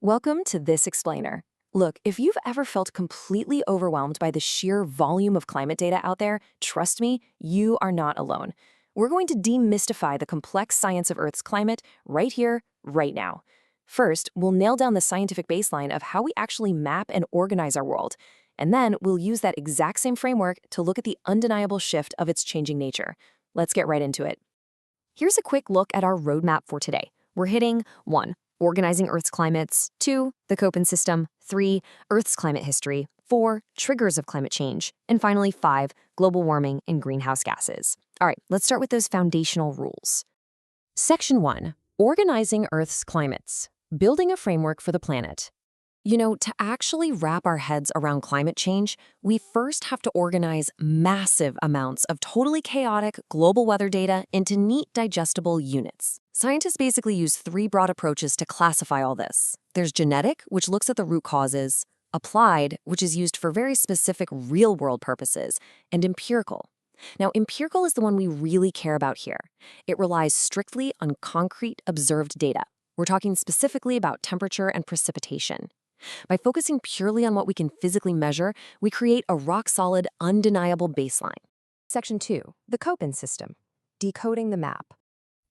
Welcome to This Explainer. Look, if you've ever felt completely overwhelmed by the sheer volume of climate data out there, trust me, you are not alone. We're going to demystify the complex science of Earth's climate right here, right now. First, we'll nail down the scientific baseline of how we actually map and organize our world. And then we'll use that exact same framework to look at the undeniable shift of its changing nature. Let's get right into it. Here's a quick look at our roadmap for today. We're hitting 1. Organizing Earth's climates, 2. The Köppen system, 3. Earth's climate history, 4. Triggers of climate change, and finally 5. Global warming and greenhouse gases. All right, let's start with those foundational rules. Section 1. Organizing Earth's climates. Building a framework for the planet. To actually wrap our heads around climate change, we first have to organize massive amounts of totally chaotic global weather data into neat, digestible units. Scientists basically use 3 broad approaches to classify all this. There's genetic, which looks at the root causes, applied, which is used for very specific real-world purposes, and empirical. Now, empirical is the one we really care about here. It relies strictly on concrete, observed data. We're talking specifically about temperature and precipitation. By focusing purely on what we can physically measure, we create a rock-solid, undeniable baseline. Section 2. The Köppen system. Decoding the map.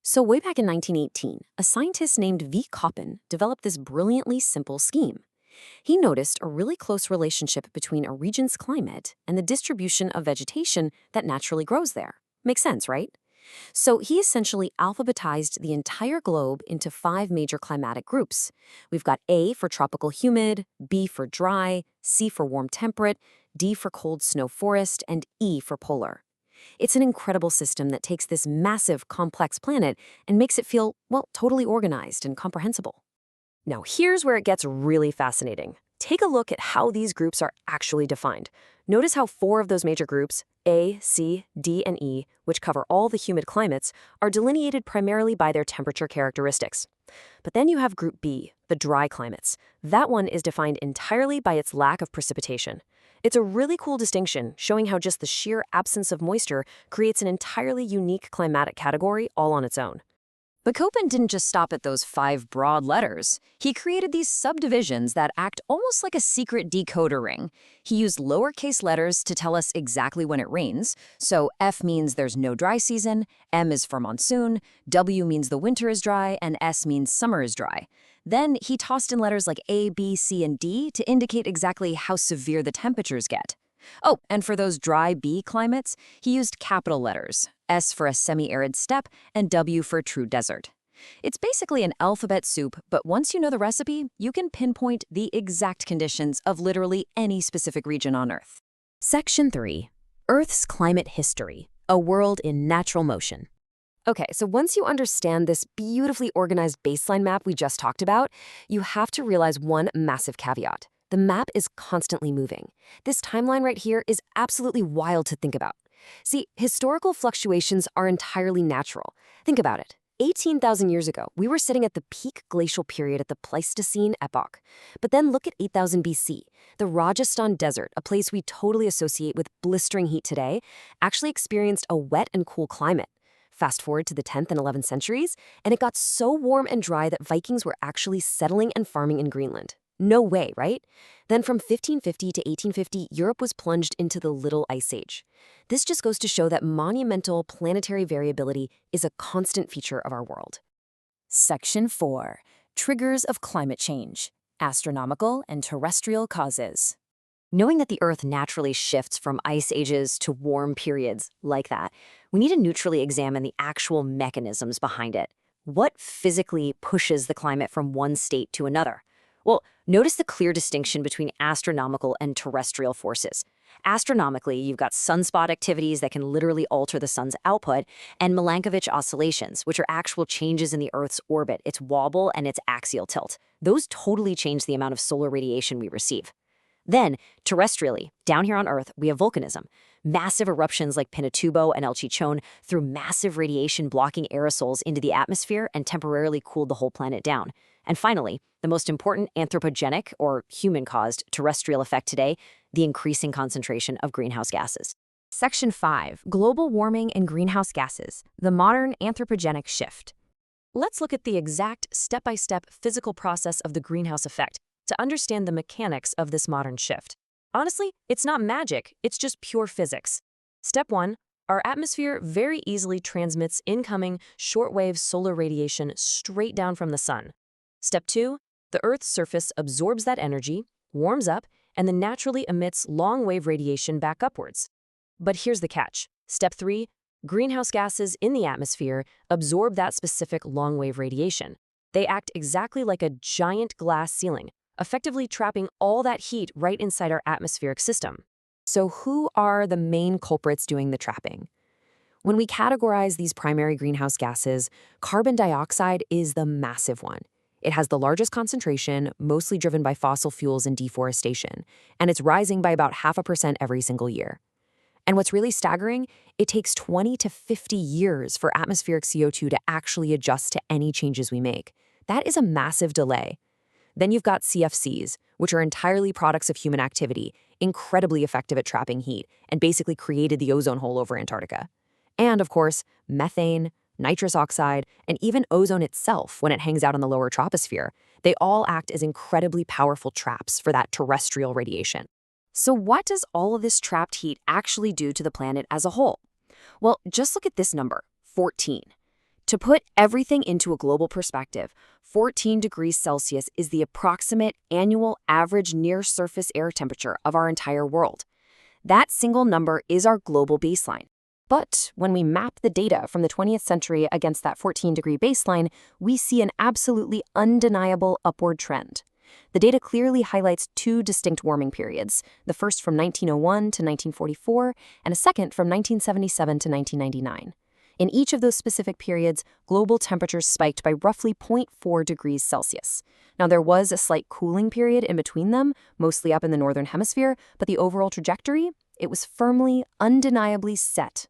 So way back in 1918, a scientist named V. Köppen developed this brilliantly simple scheme. He noticed a really close relationship between a region's climate and the distribution of vegetation that naturally grows there. Makes sense, right? So he essentially alphabetized the entire globe into 5 major climatic groups. We've got A for tropical humid, B for dry, C for warm temperate, D for cold snow forest, and E for polar. It's an incredible system that takes this massive, complex planet and makes it feel, well, totally organized and comprehensible. Now, here's where it gets really fascinating. Take a look at how these groups are actually defined. Notice how 4 of those major groups, A, C, D, and E, which cover all the humid climates, are delineated primarily by their temperature characteristics. But then you have Group B, the dry climates. That one is defined entirely by its lack of precipitation. It's a really cool distinction, showing how just the sheer absence of moisture creates an entirely unique climatic category all on its own. But Köppen didn't just stop at those 5 broad letters. He created these subdivisions that act almost like a secret decoder ring. He used lowercase letters to tell us exactly when it rains. So F means there's no dry season, M is for monsoon, W means the winter is dry, and S means summer is dry. Then he tossed in letters like A, B, C, and D to indicate exactly how severe the temperatures get. Oh, and for those dry B climates, he used capital letters, S for a semi-arid steppe and W for true desert. It's basically an alphabet soup, but once you know the recipe, you can pinpoint the exact conditions of literally any specific region on Earth. Section 3. Earth's climate history, a world in natural motion. Okay, so once you understand this beautifully organized baseline map we just talked about, you have to realize one massive caveat. The map is constantly moving. This timeline right here is absolutely wild to think about. See, historical fluctuations are entirely natural. Think about it. 18,000 years ago, we were sitting at the peak glacial period at the Pleistocene epoch. But then look at 8,000 BC. The Rajasthan Desert, a place we totally associate with blistering heat today, actually experienced a wet and cool climate. Fast forward to the 10th and 11th centuries, and it got so warm and dry that Vikings were actually settling and farming in Greenland. No way, right? Then from 1550 to 1850, Europe was plunged into the Little Ice Age. This just goes to show that monumental planetary variability is a constant feature of our world. Section 4. Triggers of climate change. Astronomical and terrestrial causes. Knowing that the Earth naturally shifts from ice ages to warm periods like that, we need to neutrally examine the actual mechanisms behind it. What physically pushes the climate from one state to another? Well, notice the clear distinction between astronomical and terrestrial forces. Astronomically, you've got sunspot activities that can literally alter the sun's output, and Milankovitch oscillations, which are actual changes in the Earth's orbit, its wobble, and its axial tilt. Those totally change the amount of solar radiation we receive. Then, terrestrially, down here on Earth, we have volcanism. Massive eruptions like Pinatubo and El Chichon threw massive radiation-blocking aerosols into the atmosphere and temporarily cooled the whole planet down. And finally, the most important anthropogenic, or human-caused, terrestrial effect today, the increasing concentration of greenhouse gases. Section 5. Global warming and greenhouse gases, the modern anthropogenic shift. Let's look at the exact step-by-step physical process of the greenhouse effect to understand the mechanics of this modern shift. Honestly, it's not magic, it's just pure physics. Step 1. Our atmosphere very easily transmits incoming shortwave solar radiation straight down from the sun. Step 2. The Earth's surface absorbs that energy, warms up, and then naturally emits long-wave radiation back upwards. But here's the catch. Step 3. Greenhouse gases in the atmosphere absorb that specific long-wave radiation. They act exactly like a giant glass ceiling, effectively trapping all that heat right inside our atmospheric system. So who are the main culprits doing the trapping? When we categorize these primary greenhouse gases, carbon dioxide is the massive one. It has the largest concentration, mostly driven by fossil fuels and deforestation, and it's rising by about 0.5% every single year. And what's really staggering, it takes 20 to 50 years for atmospheric CO2 to actually adjust to any changes we make. That is a massive delay. Then you've got CFCs, which are entirely products of human activity, incredibly effective at trapping heat, and basically created the ozone hole over Antarctica. And, of course, methane, nitrous oxide, and even ozone itself when it hangs out in the lower troposphere. They all act as incredibly powerful traps for that terrestrial radiation. So what does all of this trapped heat actually do to the planet as a whole? Well, just look at this number, 14. To put everything into a global perspective, 14 degrees Celsius is the approximate annual average near-surface air temperature of our entire world. That single number is our global baseline. But when we map the data from the 20th century against that 14-degree baseline, we see an absolutely undeniable upward trend. The data clearly highlights two distinct warming periods, the first from 1901 to 1944, and a second from 1977 to 1999. In each of those specific periods, global temperatures spiked by roughly 0.4 degrees Celsius. Now, there was a slight cooling period in between them, mostly up in the northern hemisphere, but the overall trajectory, it was firmly, undeniably set.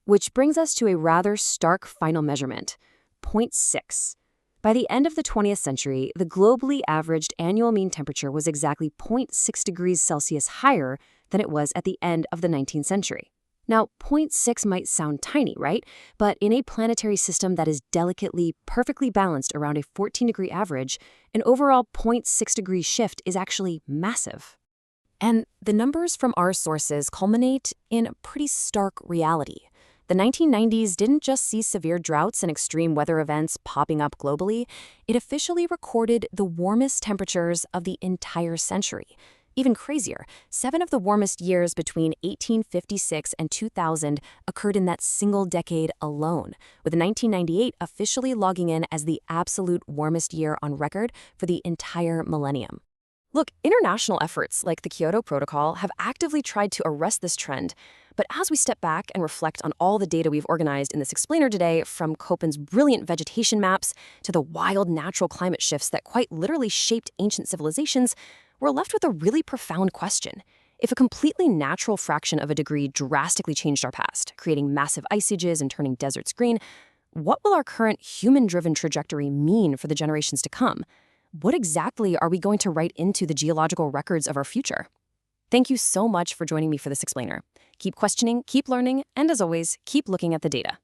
Which brings us to a rather stark final measurement, 0.6. By the end of the 20th century, the globally averaged annual mean temperature was exactly 0.6 degrees Celsius higher than it was at the end of the 19th century. Now, 0.6 might sound tiny, right? But in a planetary system that is delicately, perfectly balanced around a 14-degree average, an overall 0.6 degree shift is actually massive. And the numbers from our sources culminate in a pretty stark reality. The 1990s didn't just see severe droughts and extreme weather events popping up globally, it officially recorded the warmest temperatures of the entire century. Even crazier, 7 of the warmest years between 1856 and 2000 occurred in that single decade alone, with 1998 officially logging in as the absolute warmest year on record for the entire millennium. Look, international efforts like the Kyoto Protocol have actively tried to arrest this trend, but as we step back and reflect on all the data we've organized in this explainer today, from Köppen's brilliant vegetation maps to the wild natural climate shifts that quite literally shaped ancient civilizations, we're left with a really profound question. If a completely natural fraction of a degree drastically changed our past, creating massive ice ages and turning deserts green, what will our current human-driven trajectory mean for the generations to come? What exactly are we going to write into the geological records of our future? Thank you so much for joining me for this explainer. Keep questioning, keep learning, and as always, keep looking at the data.